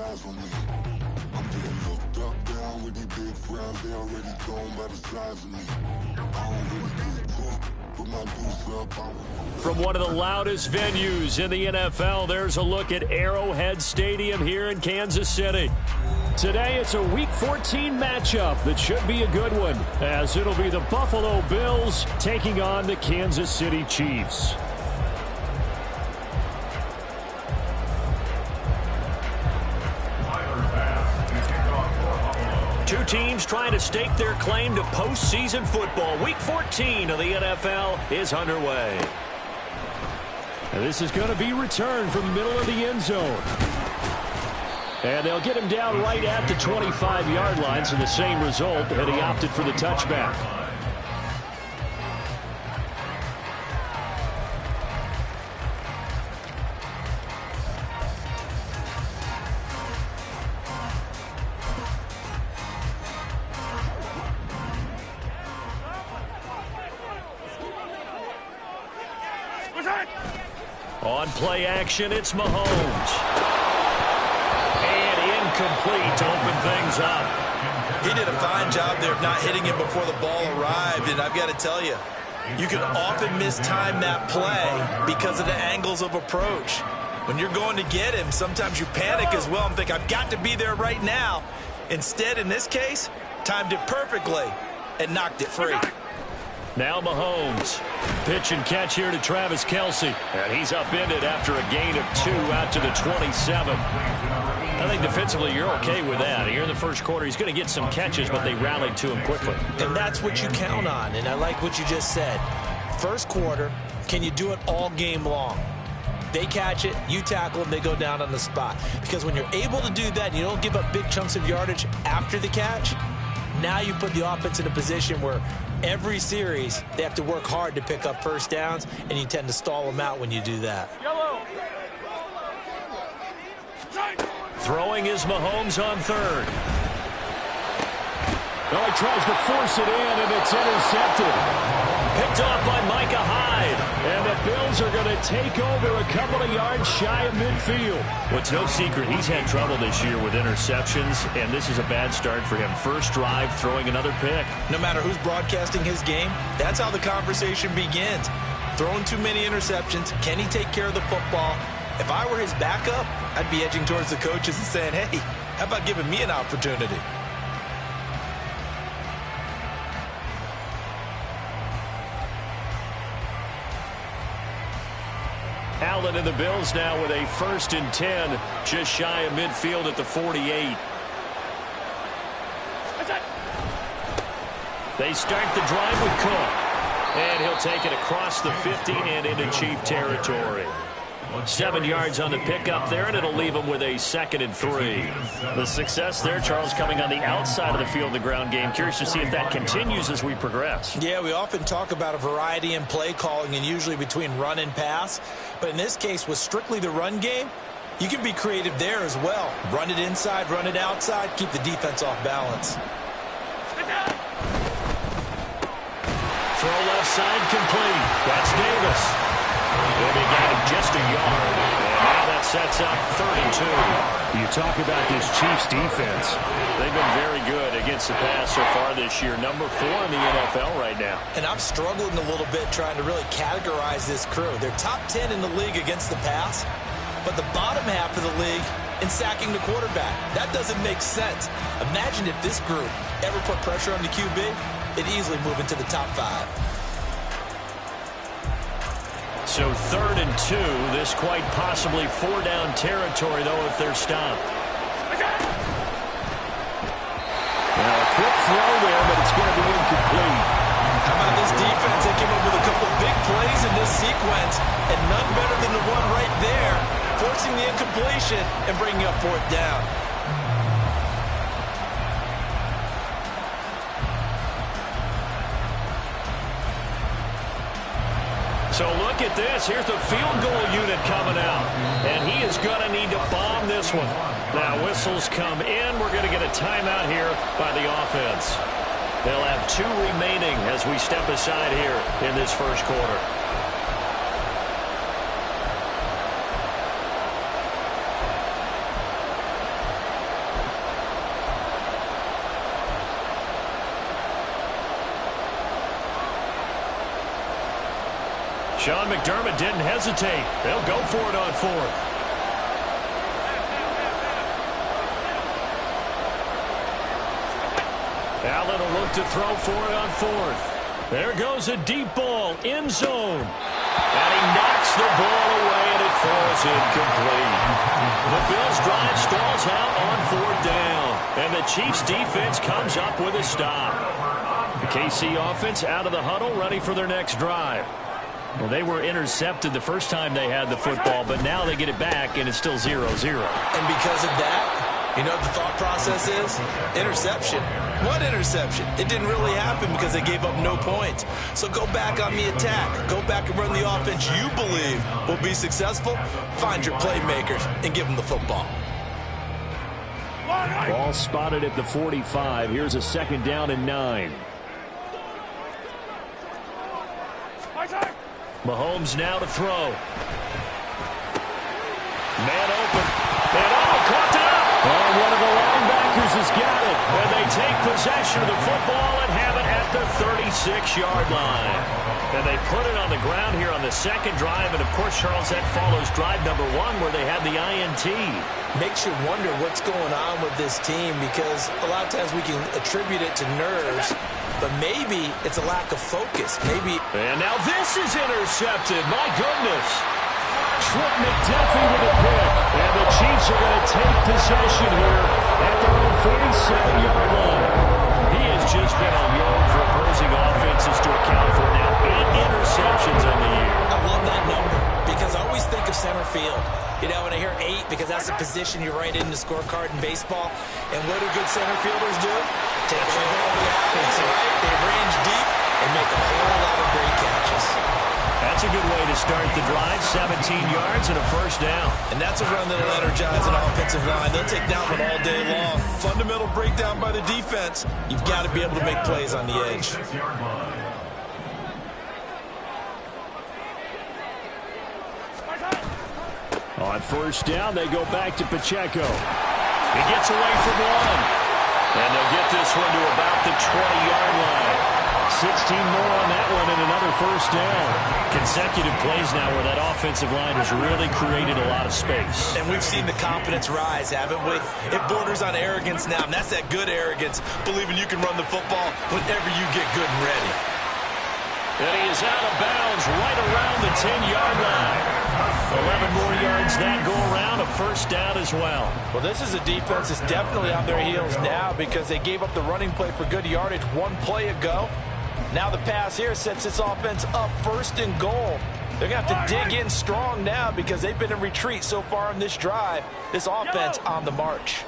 eyes on me. I'm getting looked up, down with these big frowns. They already gone by the size of me. I don't really get drunk, put my goose up. From one of the loudest venues in the NFL, there's a look at Arrowhead Stadium here in Kansas City. Today, it's a Week 14 matchup that should be a good one, as it'll be the Buffalo Bills taking on the Kansas City Chiefs. Two teams trying to stake their claim to postseason football. Week 14 of the NFL is underway. And this is going to be returned from the middle of the end zone. And they'll get him down right at the 25-yard line, so the same result, and he opted for the touchback. On play action, it's Mahomes. Complete to open things up. He did a fine job there of not hitting him before the ball arrived, and I've got to tell you, you can often mistime that play because of the angles of approach. When you're going to get him, sometimes you panic as well and think, I've got to be there right now. Instead, in this case, timed it perfectly and knocked it free. Now Mahomes. Pitch and catch here to Travis Kelce. And he's upended after a gain of 2 out to the 27. I think defensively you're okay with that. Here in the first quarter, he's going to get some catches, but they rallied to him quickly. And that's what you count on, and I like what you just said. First quarter, can you do it all game long? They catch it, you tackle them, they go down on the spot. Because when you're able to do that and you don't give up big chunks of yardage after the catch, now you put the offense in a position where every series they have to work hard to pick up first downs, and you tend to stall them out when you do that. Throwing is Mahomes on third. Oh, he tries to force it in, and it's intercepted. Picked off by Micah Hyde. And the Bills are going to take over a couple of yards shy of midfield. Well, it's no secret he's had trouble this year with interceptions, and this is a bad start for him. First drive, throwing another pick. No matter who's broadcasting his game, that's how the conversation begins. Throwing too many interceptions. Can he take care of the football? If I were his backup, I'd be edging towards the coaches and saying, hey, how about giving me an opportunity? Allen and the Bills now with a 1st and 10, just shy of midfield at the 48. They start the drive with Cook. And he'll take it across the 50 and into Chief territory. 7 yards on the pickup there, and it'll leave him with a 2nd and 3. The success there, Charles, coming on the outside of the field in the ground game. Curious to see if that continues as we progress. Yeah, we often talk about a variety in play calling and usually between run and pass. But in this case, with strictly the run game, you can be creative there as well. Run it inside, run it outside, keep the defense off balance. Throw left side complete. That's Davis. And they got him just a yard. And now that sets up 3rd and 2. You talk about this Chiefs defense. They've been very good against the pass so far this year. Number 4 in the NFL right now. And I'm struggling a little bit trying to really categorize this crew. They're top 10 in the league against the pass, but the bottom half of the league in sacking the quarterback. That doesn't make sense. Imagine if this group ever put pressure on the QB, it'd easily move into the top 5. So 3rd and 2. This quite possibly 4-down territory, though, if they're stopped. Now, a quick throw there, but it's going to be incomplete. How about this defense? They came up with a couple of big plays in this sequence, and none better than the one right there, forcing the incompletion and bringing up 4th down. So look at this. Here's the field goal unit coming out. And he is going to need to bomb this one. Now whistles come in. We're going to get a timeout here by the offense. They'll have 2 remaining as we step aside here in this first quarter. Sean McDermott didn't hesitate. They'll go for it on fourth. Allen will look to throw for it on fourth. There goes a deep ball, end zone. And he knocks the ball away, and it falls incomplete. The Bills' drive stalls out on fourth down. And the Chiefs' defense comes up with a stop. The KC offense out of the huddle, ready for their next drive. Well, they were intercepted the first time they had the football, but now they get it back, and it's still 0-0. And because of that, you know what the thought process is? Interception. What interception? It didn't really happen because they gave up no points. So go back on the attack. Go back and run the offense you believe will be successful. Find your playmakers and give them the football. Ball spotted at the 45. Here's a 2nd down and 9. Mahomes now to throw. Man open. And caught up. And one of the linebackers has got it. And they take possession of the football and have it at the 36-yard line. And they put it on the ground here on the second drive. And, of course, Charles, that follows drive number 1 where they had the INT. Makes you wonder what's going on with this team because a lot of times we can attribute it to nerves, but maybe it's a lack of focus. Maybe. And now this is intercepted. My goodness. Trent McDuffie with a pick. And the Chiefs are going to take possession here at their own 47-yard line. He has just been on the road for opposing offenses to account for now 8 interceptions on the year. I love that number because I always think of center field. You know, when I hear 8, because that's the position you write in the scorecard in baseball. And what do good center fielders do? Take care of all the athletes, right? They range deep and make a whole lot of great catches. That's a good way to start the drive. 17 yards and a first down. And that's a run that'll energize an offensive line. They'll take that one all day long. Fundamental breakdown by the defense. You've got to be able to make plays on the edge. On first down, they go back to Pacheco. He gets away from one. And they'll get this one to about the 20-yard line. 16 more on that one and another first down. Consecutive plays now where that offensive line has really created a lot of space. And we've seen the confidence rise, haven't we? It borders on arrogance now, and that's that good arrogance, believing you can run the football whenever you get good and ready. And he is out of bounds right around the 10-yard line. 11 more yards that go around, a first down as well. Well, this is a defense that's definitely on their heels now because they gave up the running play for good yardage 1 play ago. Now the pass here sets this offense up 1st and goal. They're going to have to dig in strong now because they've been in retreat so far in this drive. This offense on the march.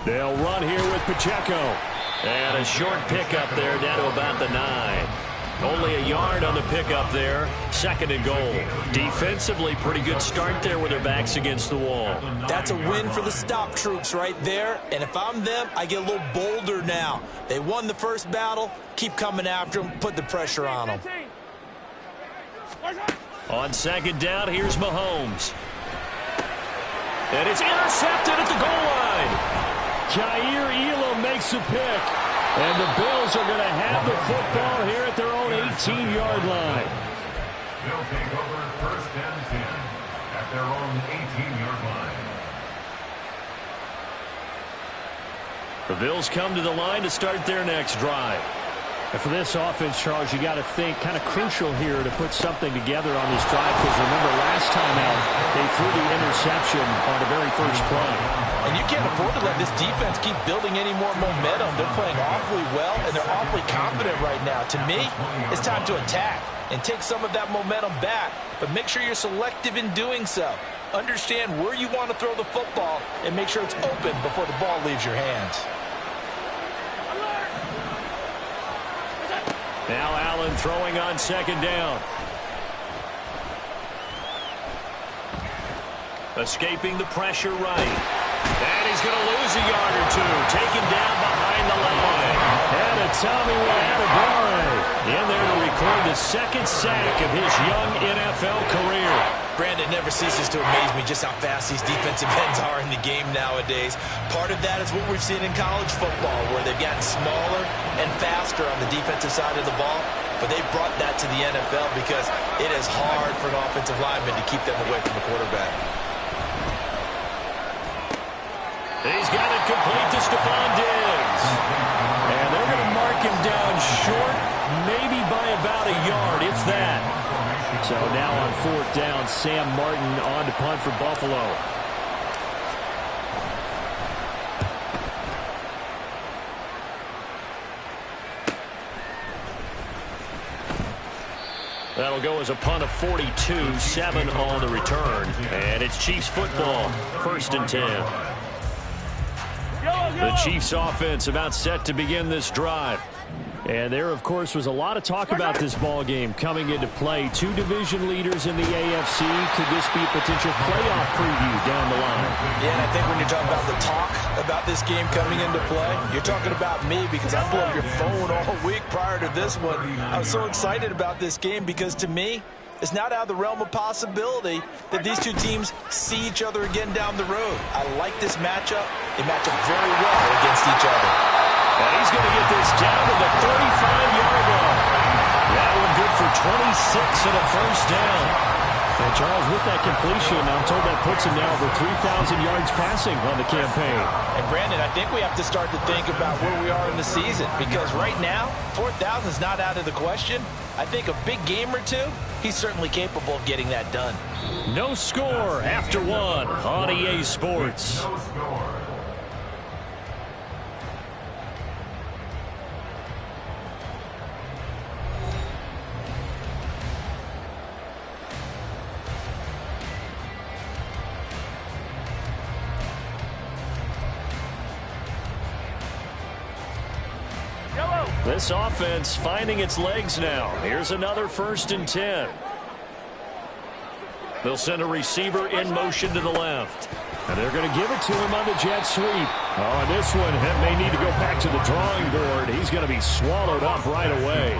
They'll run here with Pacheco. And a short pickup there down to about the 9. Only a yard on the pickup there. 2nd and goal. Defensively, pretty good start there with their backs against the wall. That's a win for the stop troops right there. And if I'm them, I get a little bolder now. They won the first battle. Keep coming after them. Put the pressure on them. On 2nd down, here's Mahomes. And it's intercepted at the goal line. Jair Elam makes a pick. And the Bills are going to have the football here at their own 18-yard line. They'll take over 1st and 10 at their own 18-yard line. The Bills come to the line to start their next drive. And for this offense, Charles, you got to think kind of crucial here to put something together on this drive because remember last time out they threw the interception on the very first play. And you can't afford to let this defense keep building any more momentum. They're playing awfully well and they're awfully confident right now. To me, it's time to attack and take some of that momentum back, but make sure you're selective in doing so. Understand where you want to throw the football and make sure it's open before the ball leaves your hands. Now Allen throwing on 2nd down. Escaping the pressure right. And he's going to lose a yard or two. Taken down behind the line. And a Tommy Adebawore in there to record the 2nd sack of his young NFL career. Brandon, never ceases to amaze me just how fast these defensive ends are in the game nowadays. Part of that is what we've seen in college football, where they've gotten smaller and faster on the defensive side of the ball. But they brought that to the NFL because it is hard for an offensive lineman to keep them away from the quarterback. He's got it complete to Stephon Diggs. And they're going to mark him down short, maybe by about a yard, if that. So now on 4th down, Sam Martin on to punt for Buffalo. That'll go as a punt of 42, 7 on the return. And it's Chiefs football, 1st and 10. The Chiefs offense about set to begin this drive. And there, of course, was a lot of talk about this ball game coming into play. 2 division leaders in the AFC. Could this be a potential playoff preview down the line? Yeah, and I think when you're talking about the talk about this game coming into play, you're talking about me because I blew up your phone all week prior to this one. I was so excited about this game because, to me, it's not out of the realm of possibility that these 2 teams see each other again down the road. I like this matchup. They match up very well against each other. And he's going to get this down to the 35-yard line. That one good for 26 and a 1st down. And Charles, with that completion, I'm told that puts him now over 3,000 yards passing on the campaign. And Brandon, I think we have to start to think about where we are in the season, because right now, 4,000 is not out of the question. I think a big game or 2, he's certainly capable of getting that done. No score after 1 on EA Sports. No score. This offense finding its legs now. Here's another 1st and 10. They'll send a receiver in motion to the left. And they're going to give it to him on the jet sweep. Oh, and this one may need to go back to the drawing board. He's going to be swallowed up right away.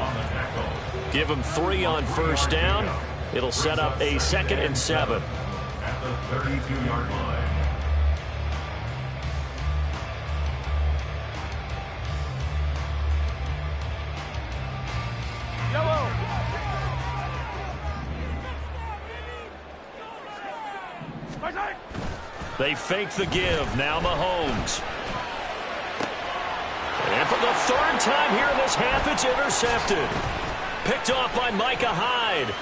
Give him 3 on 1st down. It'll set up a 2nd and 7. At the 32-yard line. They fake the give. Now Mahomes. And for the 3rd time here in this half, it's intercepted. Picked off by Micah Hyde.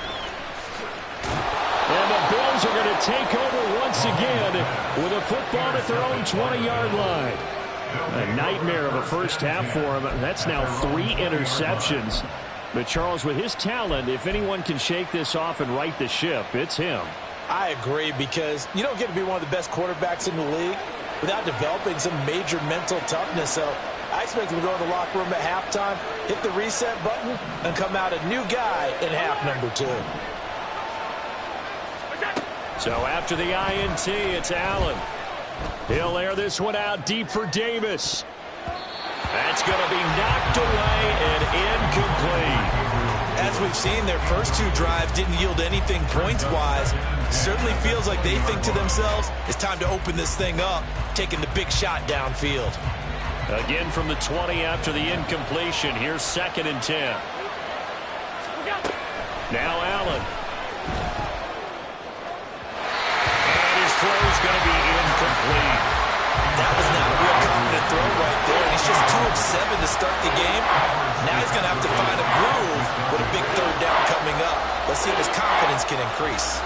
And the Bills are going to take over once again with a football at their own 20-yard line. A nightmare of a first half for him. That's now 3 interceptions. But Charles, with his talent, if anyone can shake this off and right the ship, it's him. I agree, because you don't get to be one of the best quarterbacks in the league without developing some major mental toughness. So I expect him to go in the locker room at halftime, hit the reset button, and come out a new guy in half number 2. So after the INT, it's Allen. He'll air this one out deep for Davis. That's going to be knocked away and incomplete. As we've seen, their first 2 drives didn't yield anything points-wise. Certainly feels like they think to themselves, it's time to open this thing up, taking the big shot downfield. Again from the 20 after the incompletion. Here's 2nd and 10. Now Allen. And his throw's going to be incomplete. That was not a real confident throw right there, and he's just 2 of 7 to start the game. Now he's going to have to find a groove with a big 3rd down coming up. Let's see if his confidence can increase.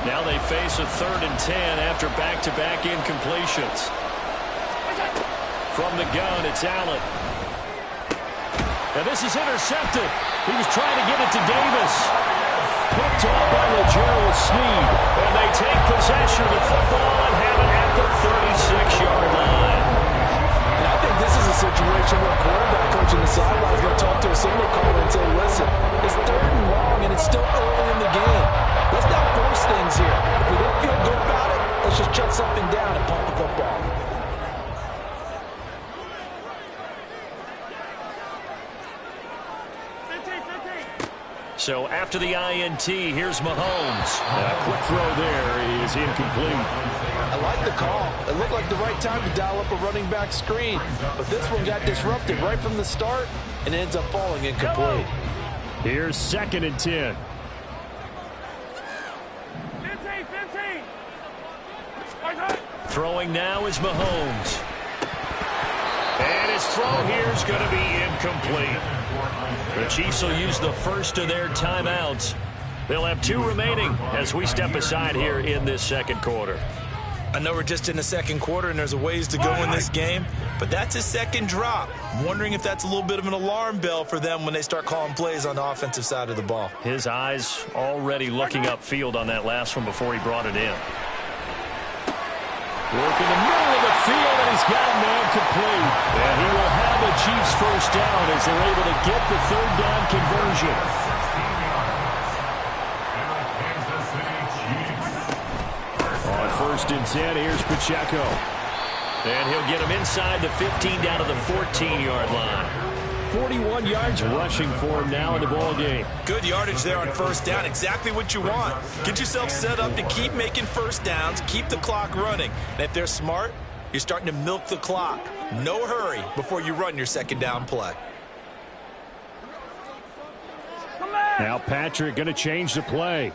Now they face a 3rd and 10 after back-to-back incompletions. From the gun, it's Allen. And this is intercepted. He was trying to get it to Davis. Picked off by Gerald Sneed. And they take possession of the football and have it at the 36-yard line. And I think this is a situation where a quarterback coach in the sideline is going to talk to a signal caller and say, listen, it's 3rd and long and it's still early in the game. Let's not force things here. If we don't feel good about it, let's just shut something down and punt the football. So after the INT, here's Mahomes. A quick throw there is incomplete. I like the call. It looked like the right time to dial up a running back screen. But this one got disrupted right from the start and ends up falling incomplete. Here's 2nd and 10. 15. Throwing now is Mahomes. And his throw here is going to be incomplete. The Chiefs will use the first of their timeouts. They'll have 2 remaining as we step aside here in this second quarter. I know we're just in the second quarter and there's a ways to go in this game, but that's his second drop. I'm wondering if that's a little bit of an alarm bell for them when they start calling plays on the offensive side of the ball. His eyes already looking upfield on that last one before he brought it in. Work in the middle of the field, and he's got a man complete. And he will have the Chiefs first down as they're able to get the 3rd down conversion. On 1st and 10, here's Pacheco. And he'll get him inside the 15 down to the 14-yard line. 41 yards rushing for him now in the ball game. Good yardage there on 1st down. Exactly what you want. Get yourself set up to keep making 1st downs, keep the clock running. And if they're smart, you're starting to milk the clock. No hurry before you run your 2nd down play. Now Patrick going to change the play.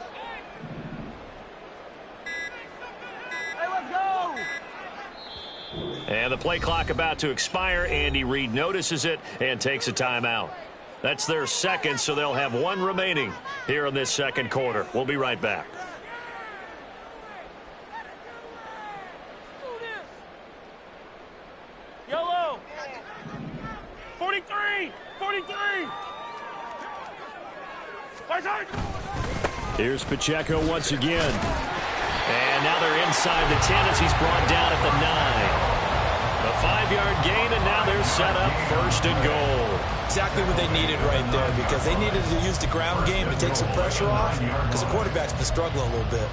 And the play clock about to expire. Andy Reid notices it and takes a timeout. That's their second, so they'll have 1 remaining here in this second quarter. We'll be right back. Yellow. 43. Here's Pacheco once again. And now they're inside the 10 as he's brought down at the 9. A 5-yard gain, and now they're set up 1st and goal. Exactly what they needed right there, because they needed to use the ground game to take some pressure off, because the quarterback's been struggling a little bit.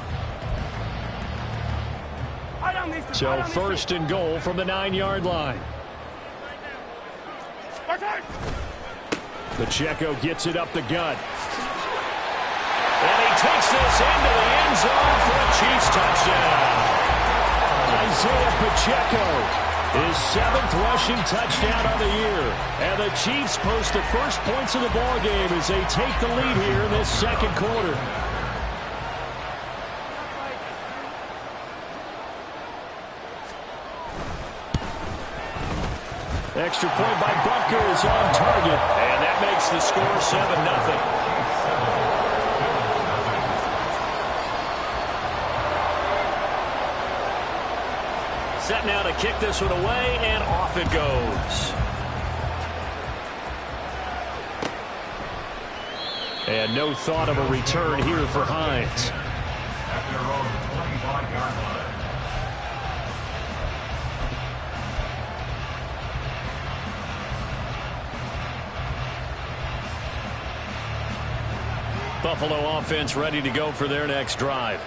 So 1st and goal from the 9-yard line. Pacheco gets it up the gut. And he takes this into the end zone for a Chiefs touchdown. Isaiah Pacheco, his 7th rushing touchdown on the year. And the Chiefs post the first points of the ball game as they take the lead here in this second quarter. Extra point by Butker is on target. And that makes the score 7-0. Set now to kick this one away, and off it goes. And no thought of a return here for Hines. At their own 25-yard line. Buffalo offense ready to go for their next drive.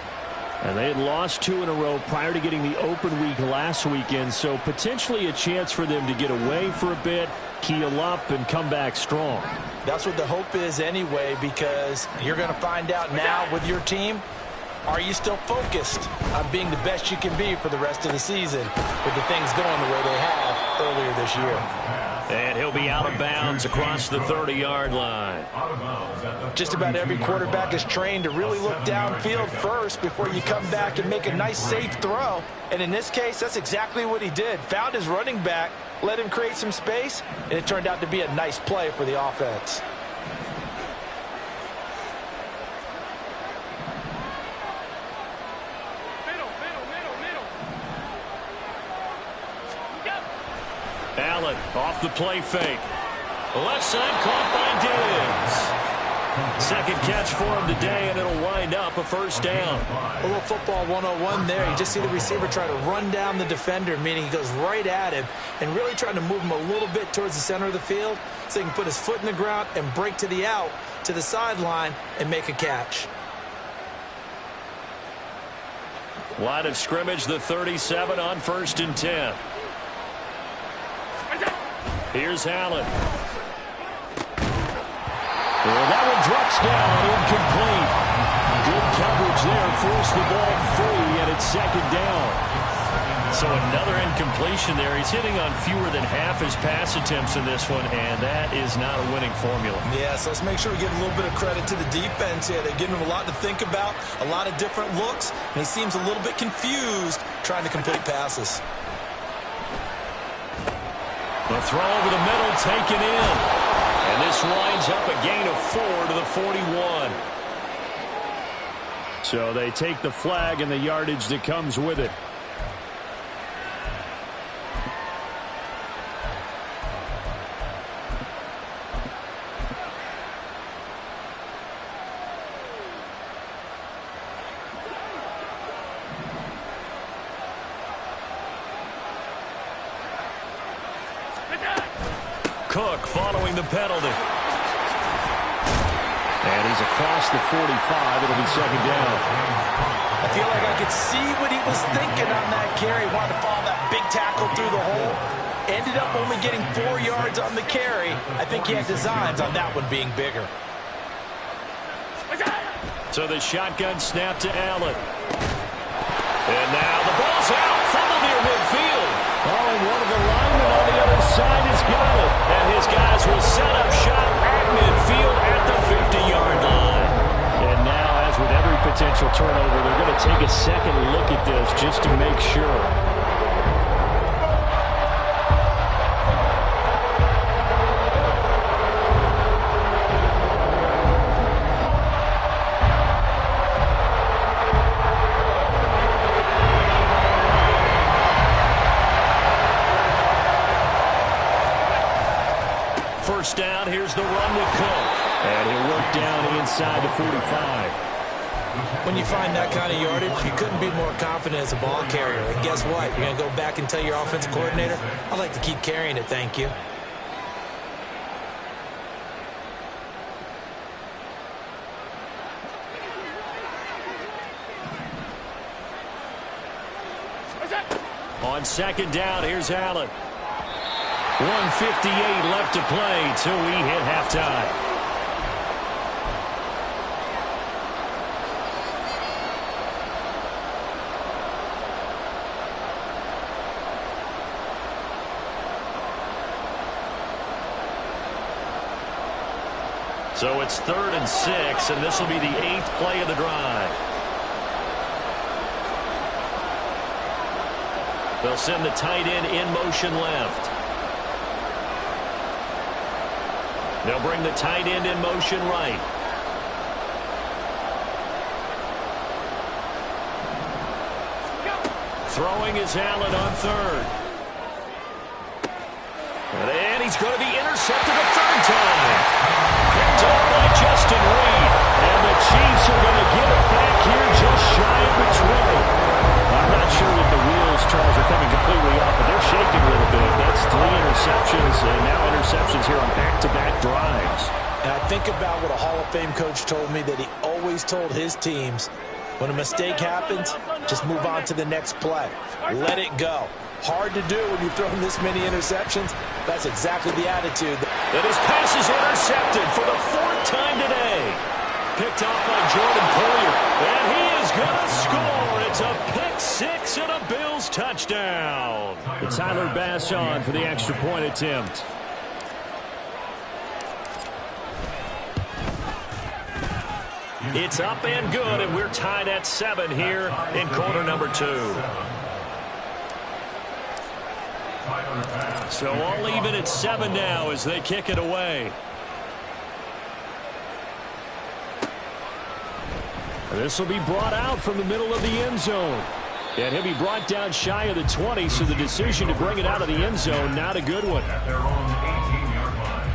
And they had lost 2 in a row prior to getting the open week last weekend, so potentially a chance for them to get away for a bit, keel up, and come back strong. That's what the hope is anyway, because you're going to find out now with your team, are you still focused on being the best you can be for the rest of the season with the things going the way they have earlier this year? And he'll be out of bounds across the 30-yard line. Just about every quarterback is trained to really look downfield first before you come back and make a nice, safe throw. And in this case, that's exactly what he did. Found his running back, let him create some space, and it turned out to be a nice play for the offense. Allen off the play fake. Left side caught by Diggs. Second catch for him today, and it'll wind up a first down. A little football 101 there. You just see the receiver try to run down the defender, meaning he goes right at him and really trying to move him a little bit towards the center of the field so he can put his foot in the ground and break to the out, to the sideline, and make a catch. Line of scrimmage, the 37 on 1st and 10. Here's Allen. Well, that one Struck down, incomplete. Good coverage there, forced the ball free, and it's second down. So another incompletion there. He's hitting on fewer than half his pass attempts in this one, and that is not a winning formula. Yes, let's make sure we give a little bit of credit to the defense here. They're giving him a lot to think about, a lot of different looks, and he seems a little bit confused trying to complete passes. The throw over the middle, taken in. And this winds up a gain of 4 to the 41. So they take the flag and the yardage that comes with it. Cook following the penalty. And he's across the 45. It'll be second down. I feel like I could see what he was thinking on that carry. Wanted to follow that big tackle through the hole. Ended up only getting 4 yards on the carry. I think he had designs on that one being bigger. So the shotgun snap to Allen. And now the ball's out. Fumble near midfield. Oh, and one of the linemen on the other side has got it. And his guys will set up shop at midfield at the 50-yard line. And now, as with every potential turnover, they're going to take a second look at this just to make sure. First down, here's the run with Cook. And he'll work down inside the 45. When you find that kind of yardage, you couldn't be more confident as a ball carrier. And guess what? You're going to go back and tell your offensive coordinator, I'd like to keep carrying it, thank you. On second down, here's Allen. 1:58 left to play till we hit halftime. So it's 3rd and 6, and this will be the 8th play of the drive. They'll send the tight end in motion left. They'll bring the tight end in motion right. Throwing is Allen on 3rd. And he's going to be intercepted a 3rd time. Picked up by Justin Reed. And the Chiefs are going to get it back here just shy of the 20. I'm not sure that the wheels, Charles, are coming completely off, but they're shaking a little bit. That's 3 interceptions, and now interceptions here on back-to-back drives. And I think about what a Hall of Fame coach told me, that he always told his teams, when a mistake happens, just move on to the next play. Let it go. Hard to do when you've thrown this many interceptions. That's exactly the attitude. And his pass is intercepted for the 4th time today. Picked off by Jordan Poyer. And he is going to score. It's a pick 6 and a Bills touchdown. It's Tyler Bass on for the extra point attempt. It's up and good, and we're tied at 7 here in quarter number 2. So all even at 7 now as they kick it away. This will be brought out from the middle of the end zone. And he'll be brought down shy of the 20, so the decision to bring it out of the end zone, not a good one. At their own 18-yard line.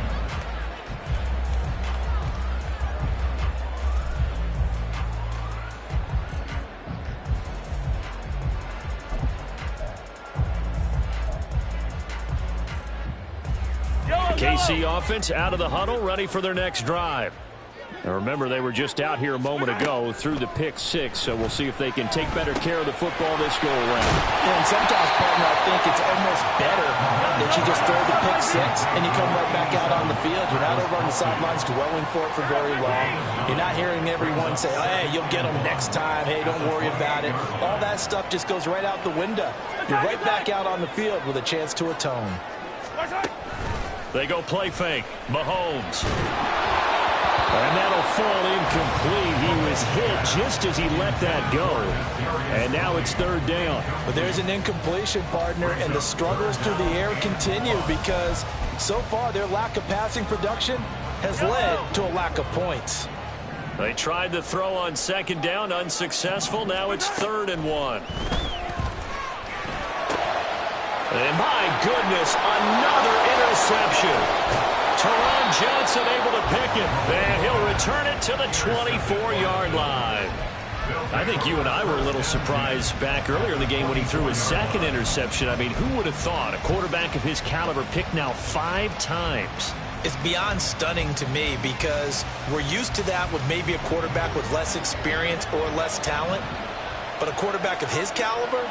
KC offense out of the huddle, ready for their next drive. Now remember, they were just out here a moment ago through the pick six, so we'll see if they can take better care of the football this go around. And sometimes, partner, I think it's almost better that you just throw the pick six and you come right back out on the field. You're not over on the sidelines dwelling for it for very long. You're not hearing everyone say, hey, you'll get them next time. Hey, don't worry about it. All that stuff just goes right out the window. You're right back out on the field with a chance to atone. They go play fake. Mahomes. And that'll fall incomplete. He was hit just as he let that go. And now it's third down. But there's an incompletion, partner, and the struggles through the air continue because so far their lack of passing production has led to a lack of points. They tried to throw on second down, unsuccessful. Now it's 3rd and 1. And my goodness, another interception. Teron Johnson able to pick it, and he'll return it to the 24-yard line. I think you and I were a little surprised back earlier in the game when he threw his second interception. I mean, who would have thought a quarterback of his caliber picked now 5 times? It's beyond stunning to me because we're used to that with maybe a quarterback with less experience or less talent. But a quarterback of his caliber,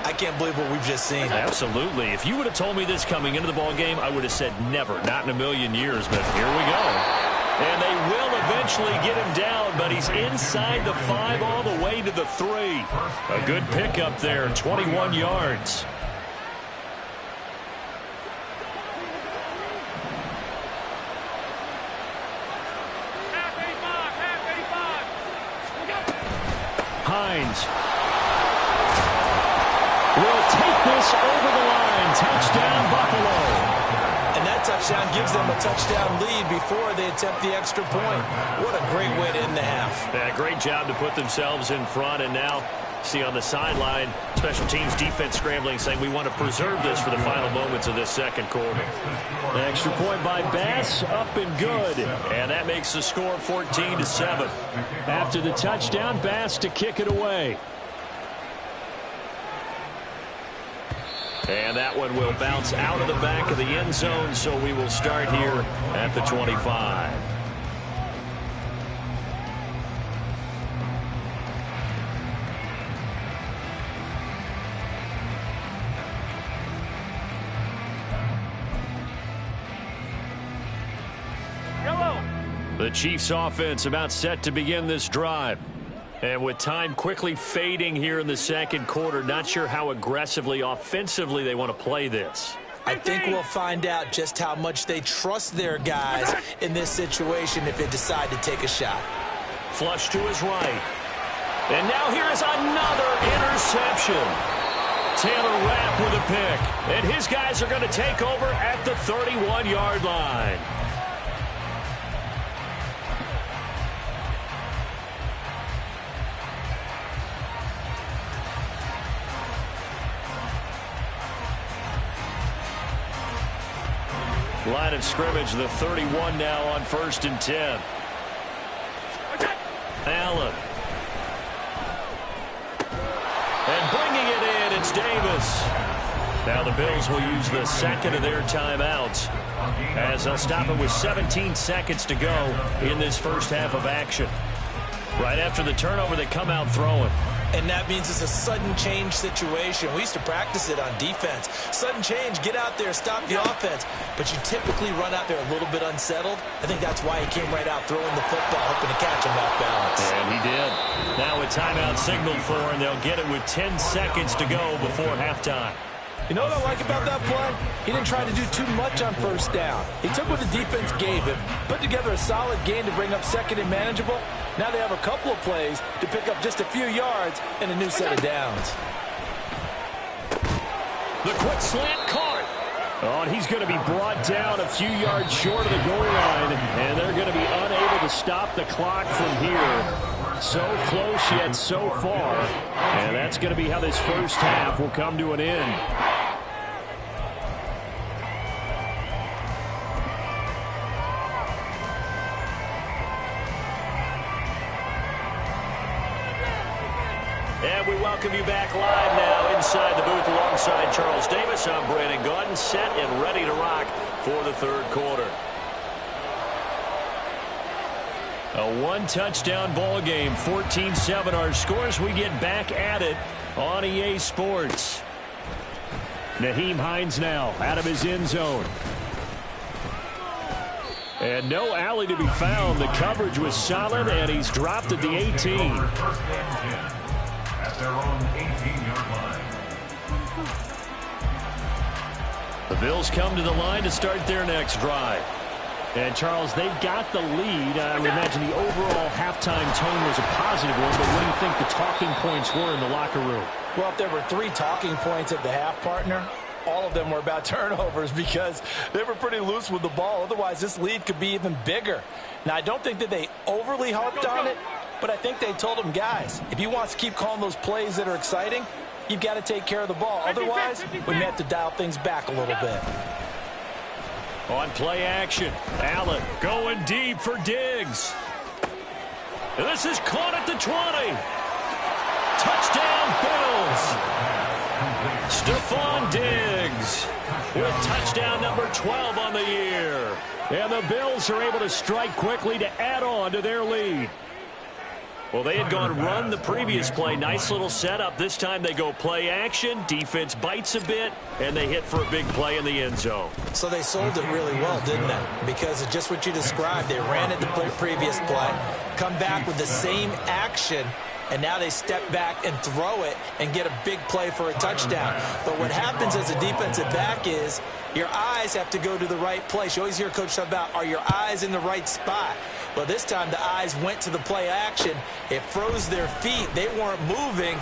I can't believe what we've just seen. Absolutely. If you would have told me this coming into the ball game, I would have said never, not in a million years. But here we go. And they will eventually get him down, but he's inside the 5 all the way to the 3. A good pickup there, 21 yards. Hines will take this over the line. Touchdown, Buffalo. And that touchdown gives them a touchdown lead before they attempt the extra point. What a great way to end the half. Yeah, great job to put themselves in front. And now, see on the sideline, special teams defense scrambling, saying we want to preserve this for the final moments of this second quarter. An extra point by Bass, up and good. And that makes the score 14-7. After the touchdown, Bass to kick it away. And that one will bounce out of the back of the end zone, so we will start here at the 25. The Chiefs offense about set to begin this drive. And with time quickly fading here in the second quarter, not sure how aggressively, offensively they want to play this. I think we'll find out just how much they trust their guys in this situation if they decide to take a shot. Flush to his right. And now here's another interception. Taylor Rapp with a pick. And his guys are going to take over at the 31-yard line. Line of scrimmage, the 31 now on 1st and 10. Allen. And bringing it in, it's Davis. Now the Bills will use the second of their timeouts as they'll stop it with 17 seconds to go in this first half of action. Right after the turnover, they come out throwing. And that means it's a sudden change situation. We used to practice it on defense. Sudden change, get out there, stop the offense. But you typically run out there a little bit unsettled. I think that's why he came right out throwing the football, hoping to catch him off balance. And he did. Now a timeout signaled for, and they'll get it with 10 seconds to go before halftime. You know what I like about that play? He didn't try to do too much on first down. He took what the defense gave him, put together a solid game to bring up second and manageable. Now they have a couple of plays to pick up just a few yards and a new set of downs. The quick slant caught. Oh, and he's going to be brought down a few yards short of the goal line, and they're going to be unable to stop the clock from here. So close yet so far, and that's going to be how this first half will come to an end. And we welcome you back live now inside the booth alongside Charles Davis. I'm Brandon Gaudin, set and ready to rock for the third quarter. A one-touchdown ball game, 14-7 our scores. We get back at it on EA Sports. Nyheim Hines now out of his end zone. And no alley to be found. The coverage was solid, and he's dropped at the 18. First and 10 at their own 18-yard line. The Bills come to the line to start their next drive. And, Charles, they've got the lead. I would imagine the overall halftime tone was a positive one, but what do you think the talking points were in the locker room? Well, if there were 3 talking points at the half, partner, all of them were about turnovers because they were pretty loose with the ball. Otherwise, this lead could be even bigger. Now, I don't think that they overly harped on it, but I think they told them, guys, if you want to keep calling those plays that are exciting, you've got to take care of the ball. Otherwise, we may have to dial things back a little bit. On play action, Allen going deep for Diggs. And this is caught at the 20. Touchdown, Bills. Stephon Diggs with touchdown number 12 on the year. And the Bills are able to strike quickly to add on to their lead. Well, they had gone run the previous play. Nice little setup. This time they go play action. Defense bites a bit, and they hit for a big play in the end zone. So they sold it really well, didn't they? Because of just what you described. They ran it the previous play, come back with the same action, and now they step back and throw it and get a big play for a touchdown. But what happens as a defensive back is your eyes have to go to the right place. You always hear Coach talk about, are your eyes in the right spot? Well, this time the eyes went to the play action. It froze their feet. They weren't moving,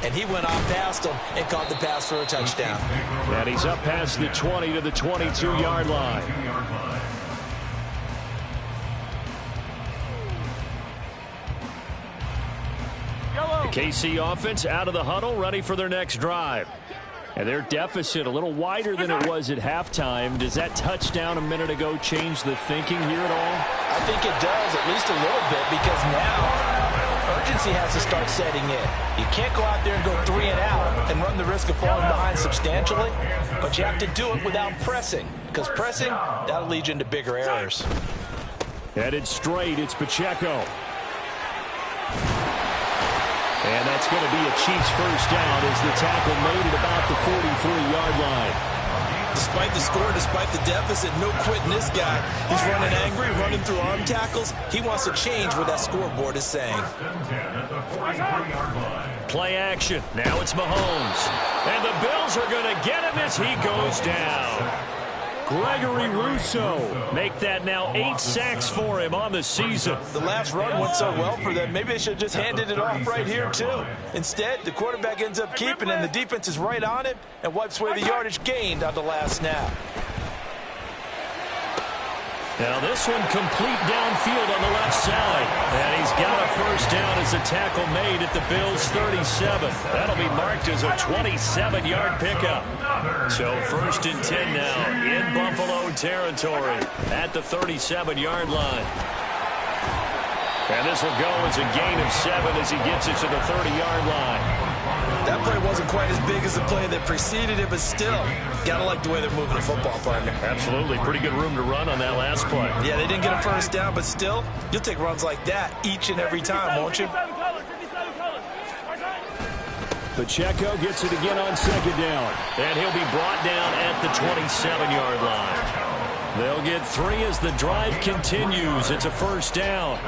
and he went off past them and caught the pass for a touchdown. And he's up past the 20 to the 22-yard line. The KC offense out of the huddle, ready for their next drive. And their deficit a little wider than it was at halftime. Does that touchdown a minute ago change the thinking here at all? I think it does, at least a little bit, because now urgency has to start setting in. You can't go out there and go 3 and out and run the risk of falling behind substantially, but you have to do it without pressing, because pressing, that'll lead you into bigger errors. Headed straight, it's Pacheco. And that's going to be a Chiefs first down as the tackle made at about the 43-yard line. Despite the score, despite the deficit, no quitting this guy. He's running angry, running through arm tackles. He wants to change what that scoreboard is saying. Play action. Now it's Mahomes. And the Bills are going to get him as he goes down. Gregory Rousseau make that now 8 sacks for him on the season. The last run went so well for them. Maybe they should have just handed it off right here, too. Instead, the quarterback ends up keeping it, and the defense is right on it and wipes away the yardage gained on the last snap. Now this one complete downfield on the left side. And he's got a first down as a tackle made at the Bills' 37. That'll be marked as a 27-yard pickup. So first and 10 now in Buffalo territory at the 37-yard line. And this will go as a gain of 7 as he gets it to the 30-yard line. That play wasn't quite as big as the play that preceded it, but still, gotta like the way they're moving the football, partner. Absolutely. Pretty good room to run on that last play. Yeah, they didn't get a first down, but still, you'll take runs like that each and every time, won't you? Pacheco gets it again on second down. And he'll be brought down at the 27-yard line. They'll get 3 as the drive continues. It's a first down.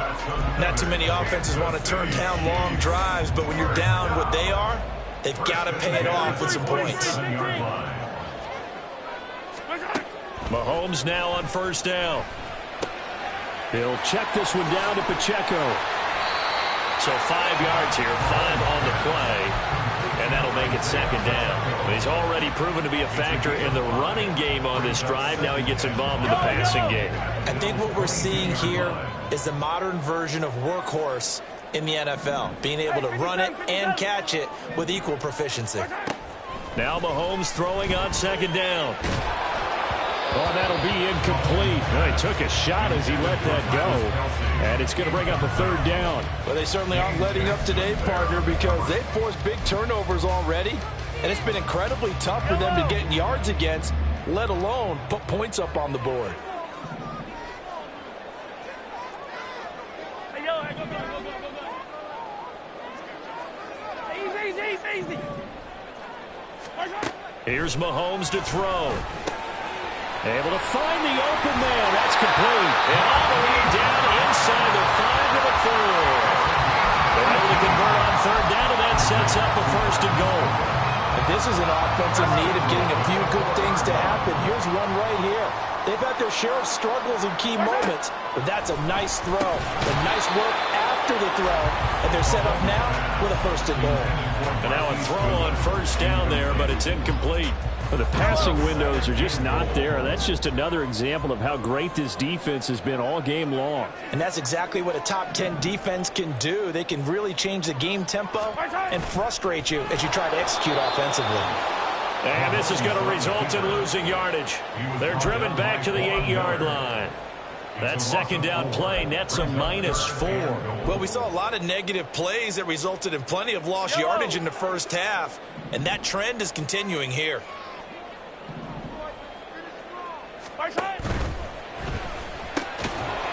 Not too many offenses want to turn down long drives, but when you're down what they are, they've got to pay it off with some points. Mahomes now on first down. He'll check this one down to Pacheco. So 5 yards here, 5 on the play. And that'll make it second down. He's already proven to be a factor in the running game on this drive. Now he gets involved in the passing game. I think what we're seeing here is the modern version of workhorse in the NFL, being able to run it and catch it with equal proficiency. Now Mahomes throwing on second down. Oh, that'll be incomplete. Well, he took a shot as he let that go. And it's going to bring up a third down. Well, they certainly aren't letting up today, partner, because they've forced big turnovers already. And it's been incredibly tough for them to get yards against, let alone put points up on the board. Here's Mahomes to throw. Able to find the open man. That's complete. And all the way down inside the 5 to the 4. They're able to convert on third down, and that sets up a first and goal. And this is an offensive need of getting a few good things to happen. Here's one right here. They've had their share of struggles in key moments, but that's a nice throw. A nice work after the throw, and they're set up now with a first and goal. And now a throw on first down there, but it's incomplete. Well, the passing windows are just not there. That's just another example of how great this defense has been all game long. And that's exactly what a top 10 defense can do. They can really change the game tempo and frustrate you as you try to execute offensively. And this is going to result in losing yardage. They're driven back to the 8-yard line. That second down play nets a -4. Well, we saw a lot of negative plays that resulted in plenty of lost yardage in the first half, and that trend is continuing here.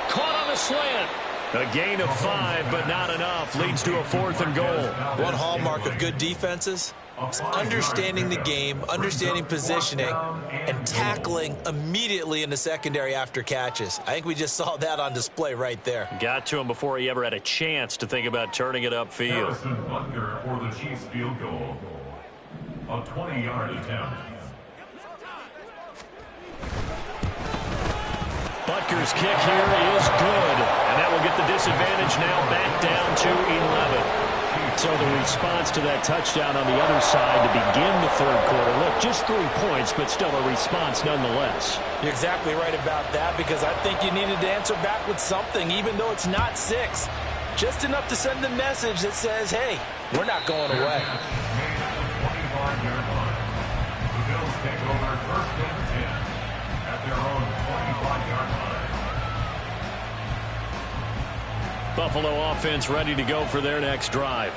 Caught on the slant. A gain of 5, but not enough. Leads to a 4th and goal. One hallmark of good defenses is understanding the game, understanding positioning, and tackling immediately in the secondary after catches. I think we just saw that on display right there. Got to him before he ever had a chance to think about turning it upfield. Harrison Butker for the Chiefs field goal. A 20-yard attempt. Butker's kick here is good, and that will get the disadvantage now back down to 11. So the response to that touchdown on the other side to begin the third quarter. Look, just 3 points, but still a response nonetheless. You're exactly right about that, because I think you needed to answer back with something, even though it's not 6. Just enough to send a message that says, hey, we're not going away. The Bills take over first and 10 at their own 25-yard line. Buffalo offense ready to go for their next drive.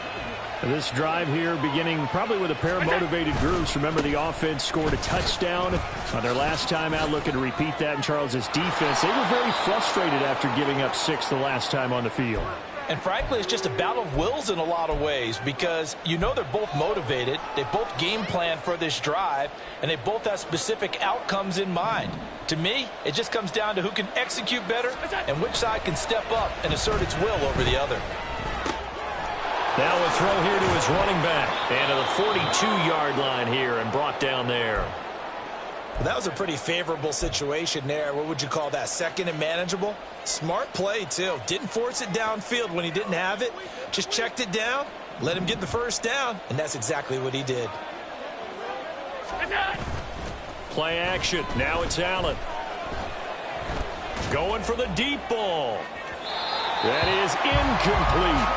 This drive here beginning probably with a pair of motivated groups. Remember, the offense scored a touchdown on their last time out, looking to repeat that in Charles's defense. They were very frustrated after giving up 6 the last time on the field. And frankly, it's just a battle of wills in a lot of ways, because you know they're both motivated, they both game plan for this drive, and they both have specific outcomes in mind. To me, it just comes down to who can execute better and which side can step up and assert its will over the other. Now a throw here to his running back, and to the 42-yard line here and brought down there. That was a pretty favorable situation there. What would you call that? Second and manageable? Smart play, too. Didn't force it downfield when he didn't have it. Just checked it down, let him get the first down, and that's exactly what he did. Play action. Now it's Allen. Going for the deep ball. That is incomplete.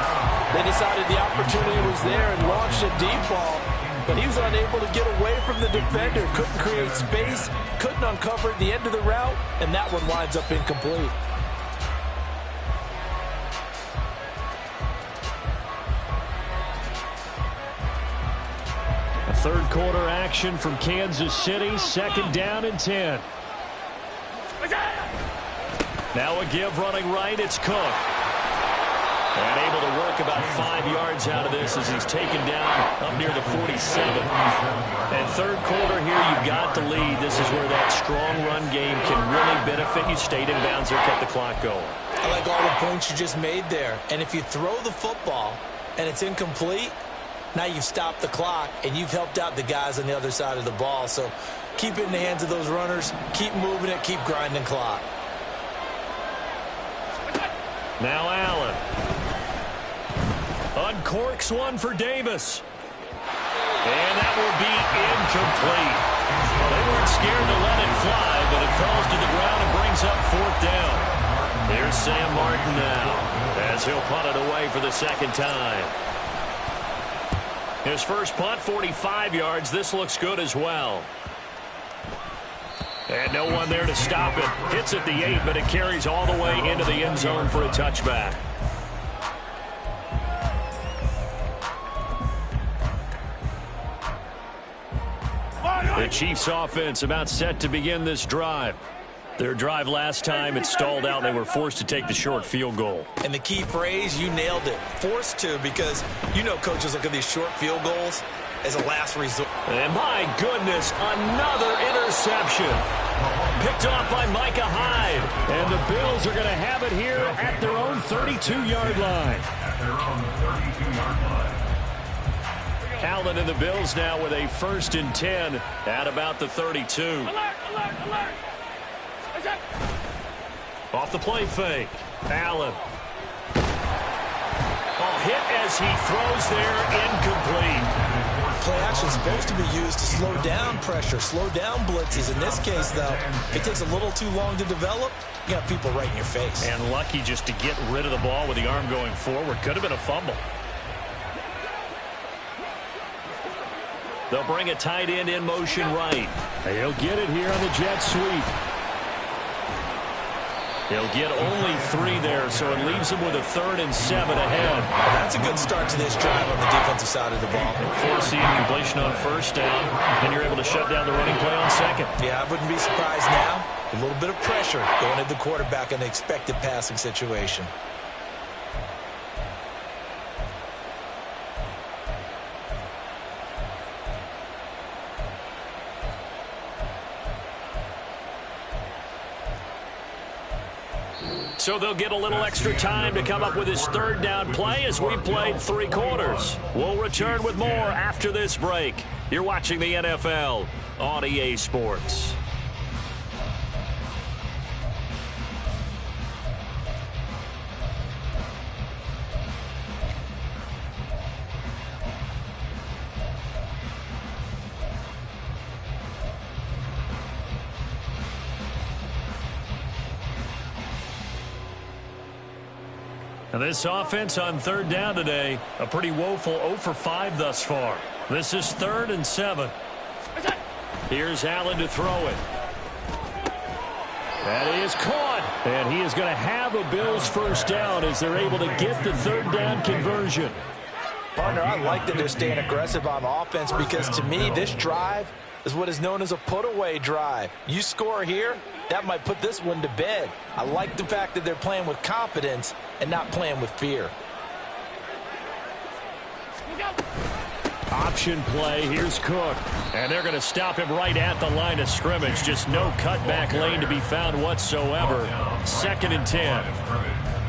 They decided the opportunity was there and launched a deep ball, but he was unable to get away from the defender. Couldn't create space, couldn't uncover the end of the route, and that one winds up incomplete. A third quarter action from Kansas City, 2nd down and 10. Now a give running right, it's Cook. And able to work about 5 yards out of this as he's taken down up near the 47. And third quarter here, you've got the lead. This is where that strong run game can really benefit you. Stayed in bounds or kept the clock going. I like all the points you just made there. And if you throw the football and it's incomplete, now you've stopped the clock and you've helped out the guys on the other side of the ball. So keep it in the hands of those runners. Keep moving it. Keep grinding clock. Now Allen. Uncorks one for Davis. And that will be incomplete. Well, they weren't scared to let it fly, but it falls to the ground and brings up 4th down. Here's Sam Martin now as he'll punt it away for the second time. His first punt, 45 yards. This looks good as well. And no one there to stop it. Hits at the 8, but it carries all the way into the end zone for a touchback. The Chiefs offense about set to begin this drive. Their drive last time, it stalled out. They were forced to take the short field goal. And the key phrase, you nailed it. Forced to, because you know coaches look at these short field goals as a last resort. And my goodness, another interception. Picked off by Micah Hyde. And the Bills are going to have it here at their own 32-yard line. At their own 32-yard line. Allen and the Bills now with a 1st and 10 at about the 32. Alert, alert, alert. Off the play fake. Allen. Hit as he throws there, incomplete. Play action is supposed to be used to slow down pressure, slow down blitzes. In this case, though, if it takes a little too long to develop, you got people right in your face. And lucky just to get rid of the ball with the arm going forward. Could have been a fumble. They'll bring a tight end in motion right. He'll get it here on the jet sweep. He'll get only 3 there, so it leaves him with a 3rd and 7 ahead. Well, that's a good start to this drive on the defensive side of the ball. Force the incompletion on 1st down, and you're able to shut down the running play on 2nd. Yeah, I wouldn't be surprised now. A little bit of pressure going at the quarterback in the expected passing situation. So they'll get a little extra time to come up with his 3rd down play as we've played 3 quarters. We'll return with more after this break. You're watching the NFL on EA Sports. And this offense on 3rd down today, a pretty woeful 0 for 5 thus far. This is 3rd and 7. Here's Allen to throw it. That is caught. And he is going to have a Bills 1st down as they're able to get the 3rd down conversion. Partner, I like that they're staying aggressive on offense because to me, this drive is what is known as a put-away drive. You score here, that might put this one to bed. I like the fact that they're playing with confidence and not playing with fear. Option play. Here's Cook. And they're going to stop him right at the line of scrimmage. Just no cutback lane to be found whatsoever. 2nd and 10.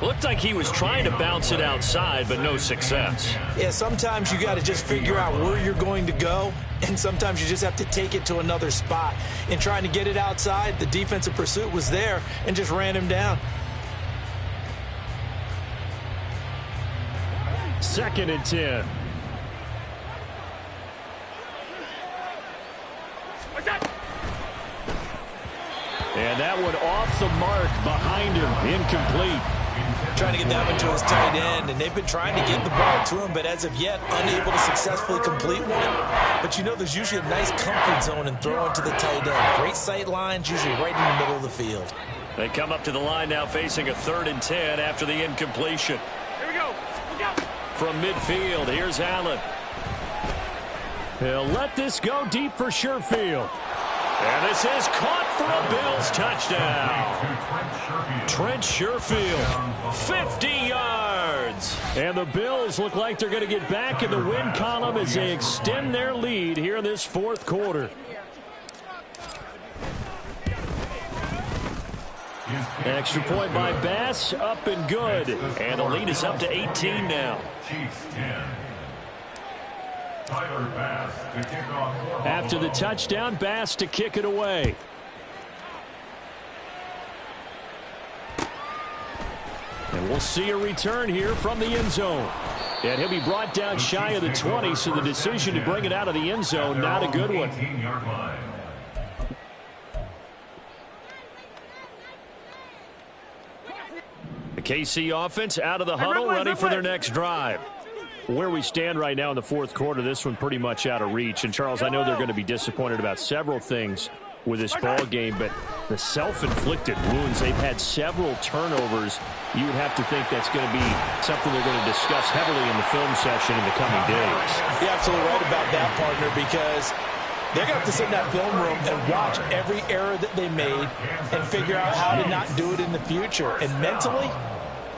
Looked like he was trying to bounce it outside, but no success. Yeah, sometimes you got to just figure out where you're going to go, and sometimes you just have to take it to another spot. In trying to get it outside, the defensive pursuit was there and just ran him down. 2nd and 10. And that one off the mark behind him. Incomplete. Trying to get that one to his tight end, and they've been trying to get the ball to him, but as of yet, unable to successfully complete one. But you know there's usually a nice comfort zone in throwing to the tight end. Great sight lines, usually right in the middle of the field. They come up to the line now facing a 3rd and 10 after the incompletion. Here we go. From midfield, here's Allen. He'll let this go deep for Sherfield. And this is caught for a Bills touchdown. Trent Sherfield, 50 yards. And the Bills look like they're going to get back in the win column as they extend their lead here in this 4th quarter. Extra point by Bass, up and good. And the lead is up to 18 now. Chiefs 10. Tyler Bass to kick off. After the touchdown, Bass to kick it away. And we'll see a return here from the end zone. And he'll be brought down shy of the 20, so the decision to bring it out of the end zone, not a good one. The KC offense out of the huddle, ready for their next drive. Where we stand right now in the 4th quarter, this one pretty much out of reach. And, Charles, I know they're going to be disappointed about several things with this ball game, but the self-inflicted wounds, they've had several turnovers. You would have to think that's going to be something they're going to discuss heavily in the film session in the coming days. You're absolutely right about that, partner, because they're going to have to sit in that film room and watch every error that they made and figure out how to not do it in the future. And mentally,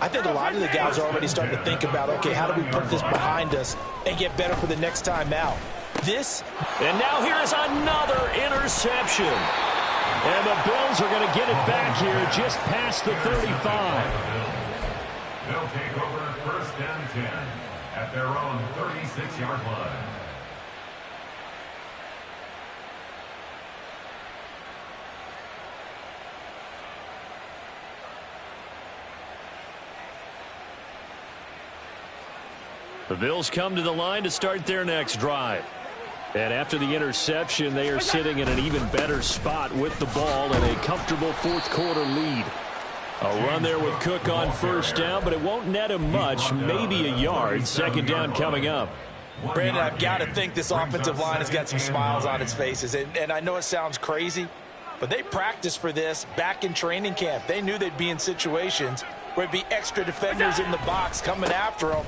I think a lot of the guys are already starting to think about, okay, how do we put this behind us and get better for the next time out? And now here's another interception. And the Bills are going to get it back here just past the 35. They'll take over first and 10 at their own 36-yard line. The Bills come to the line to start their next drive. And after the interception, they are sitting in an even better spot with the ball and a comfortable fourth-quarter lead. A run there with Cook on first down, but it won't net him much, maybe a yard. Second down coming up. Brandon, I've got to think this offensive line has got some smiles on its faces. And I know it sounds crazy, but they practiced for this back in training camp. They knew they'd be in situations where it'd be extra defenders in the box coming after them,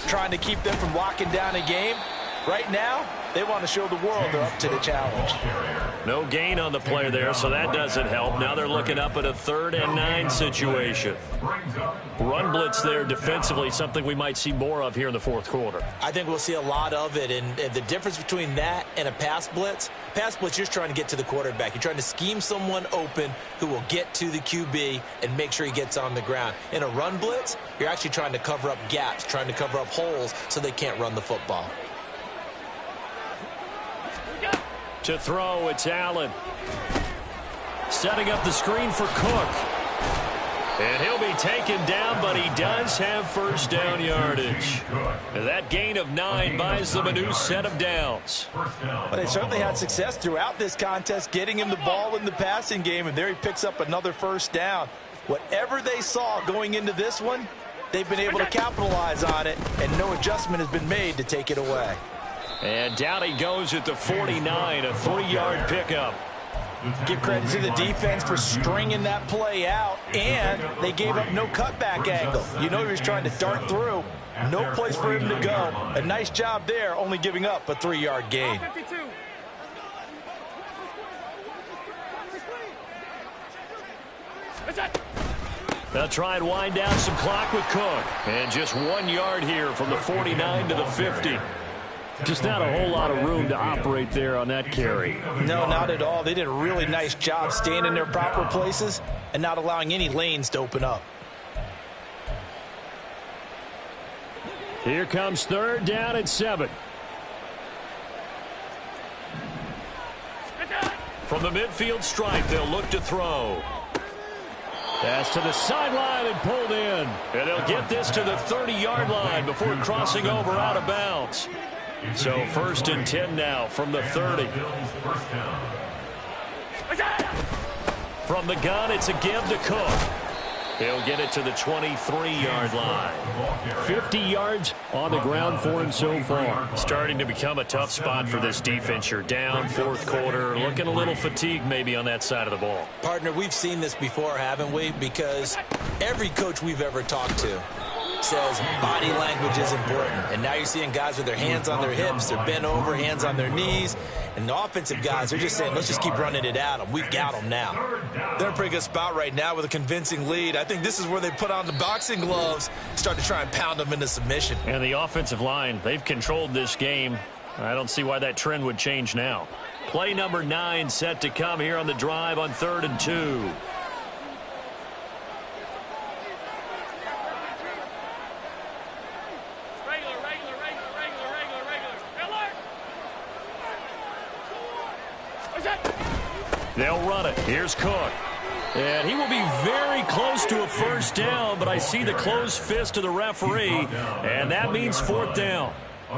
trying to keep them from locking down a game. Right now, they want to show the world they're up to the challenge. No gain on the play there, so that doesn't help. Now they're looking up at a 3rd and 9 situation. Run blitz there defensively, something we might see more of here in the fourth quarter. I think we'll see a lot of it, and the difference between that and a pass blitz, you're just trying to get to the quarterback. You're trying to scheme someone open who will get to the QB and make sure he gets on the ground. In a run blitz, you're actually trying to cover up gaps, trying to cover up holes so they can't run the football. To throw, it's Allen. Setting up the screen for Cook. And he'll be taken down, but he does have first down yardage. And that gain of 9 buys them a new set of downs. Well, they certainly had success throughout this contest, getting him the ball in the passing game, and there he picks up another first down. Whatever they saw going into this one, they've been able to capitalize on it, and no adjustment has been made to take it away. And down he goes at the 49, a 3-yard pickup. Give credit to the defense for stringing that play out, and they gave up no cutback angle. You know he was trying to dart through. No place for him to go. A nice job there, only giving up a 3-yard gain. They'll try and wind down some clock with Cook. And just 1 yard here from the 49 to the 50. Just not a whole lot of room to operate there on that carry. No, not at all. They did a really nice job staying in their proper places and not allowing any lanes to open up. Here comes 3rd down and 7. From the midfield stripe, they'll look to throw. Pass to the sideline and pulled in. And they'll get this to the 30-yard line before crossing over out of bounds. So 1st and 10 now from the 30. From the gun, it's a give to Cook. He'll get it to the 23-yard line. 50 yards on the ground for him so far. Starting to become a tough spot for this defense. You're down, fourth quarter, looking a little fatigued maybe on that side of the ball. Partner, we've seen this before, haven't we? Because every coach we've ever talked to says body language is important. And now you're seeing guys with their hands on their hips, they're bent over, hands on their knees. And the offensive guys, they're just saying, let's just keep running it at them. We've got them now. They're in a pretty good spot right now with a convincing lead. I think this is where they put on the boxing gloves, start to try and pound them into submission. And the offensive line, they've controlled this game. I don't see why that trend would change now. Play number 9 set to come here on the drive on 3rd and 2. They'll run it. Here's Cook. And he will be very close to a first down, but I see the closed fist of the referee, and that means 4th down.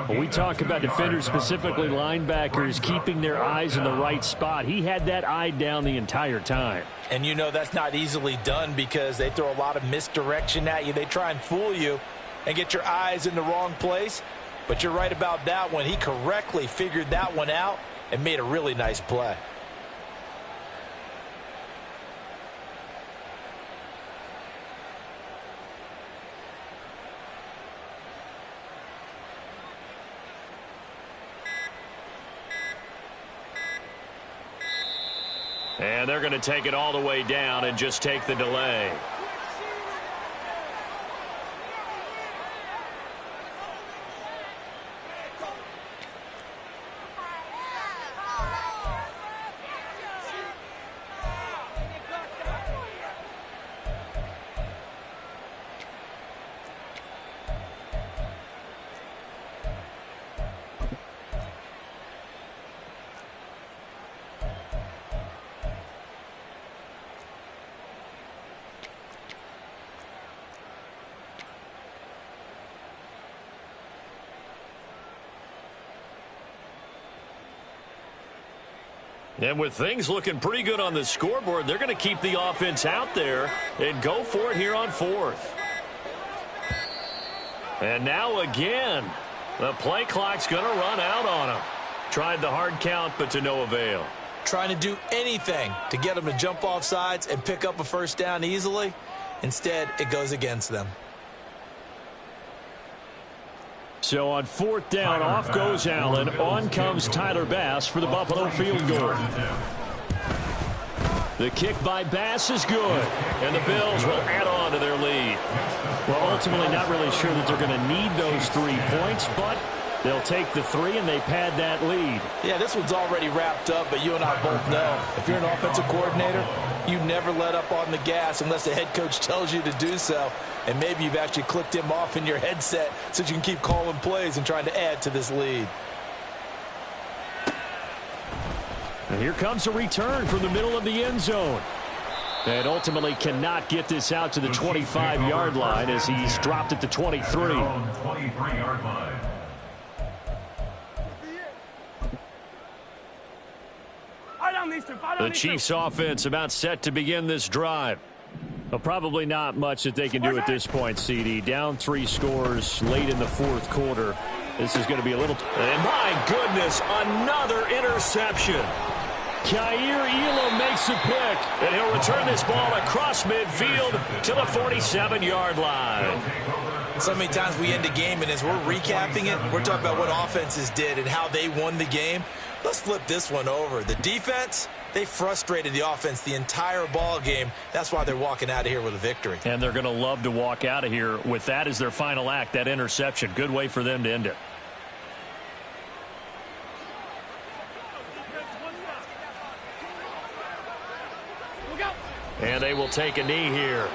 When we talk about defenders, specifically linebackers, keeping their eyes in the right spot, he had that eye down the entire time. And you know that's not easily done because they throw a lot of misdirection at you. They try and fool you and get your eyes in the wrong place. But you're right about that one. He correctly figured that one out and made a really nice play. And they're going to take it all the way down and just take the delay. And with things looking pretty good on the scoreboard, they're going to keep the offense out there and go for it here on 4th. And now again, the play clock's going to run out on them. Tried the hard count, but to no avail. Trying to do anything to get them to jump off sides and pick up a first down easily. Instead, it goes against them. So on 4th down, off goes Allen. On comes Tyler Bass for the Buffalo field goal. The kick by Bass is good, and the Bills will add on to their lead. Well, ultimately not really sure that they're going to need those 3 points, but they'll take the 3 and they pad that lead. Yeah, this one's already wrapped up, but you and I both know if you're an offensive coordinator, you never let up on the gas unless the head coach tells you to do so. And maybe you've actually clicked him off in your headset so you can keep calling plays and trying to add to this lead. And here comes a return from the middle of the end zone. And ultimately cannot get this out to the 25-yard line as he's dropped at the 23. 23-yard line. The Chiefs offense about set to begin this drive. Well, probably not much that they can do at this point, CD. Down 3 scores late in the 4th quarter. This is going to be a little... And my goodness, another interception. Kaiir Elam makes the pick. And he'll return this ball across midfield to the 47-yard line. So many times we end a game, and as we're recapping it, we're talking about what offenses did and how they won the game. Let's flip this one over. The defense, they frustrated the offense the entire ball game. That's why they're walking out of here with a victory. And they're going to love to walk out of here with that as their final act, that interception. Good way for them to end it. And they will take a knee here.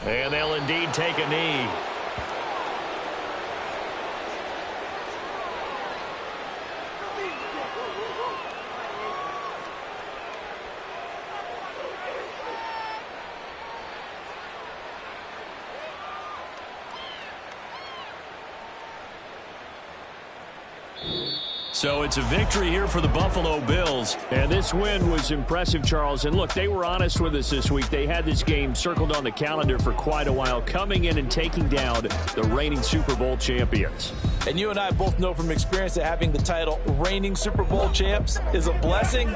And they'll indeed take a knee. So it's a victory here for the Buffalo Bills. And this win was impressive, Charles. And look, they were honest with us this week. They had this game circled on the calendar for quite a while, coming in and taking down the reigning Super Bowl champions. And you and I both know from experience that having the title reigning Super Bowl champs is a blessing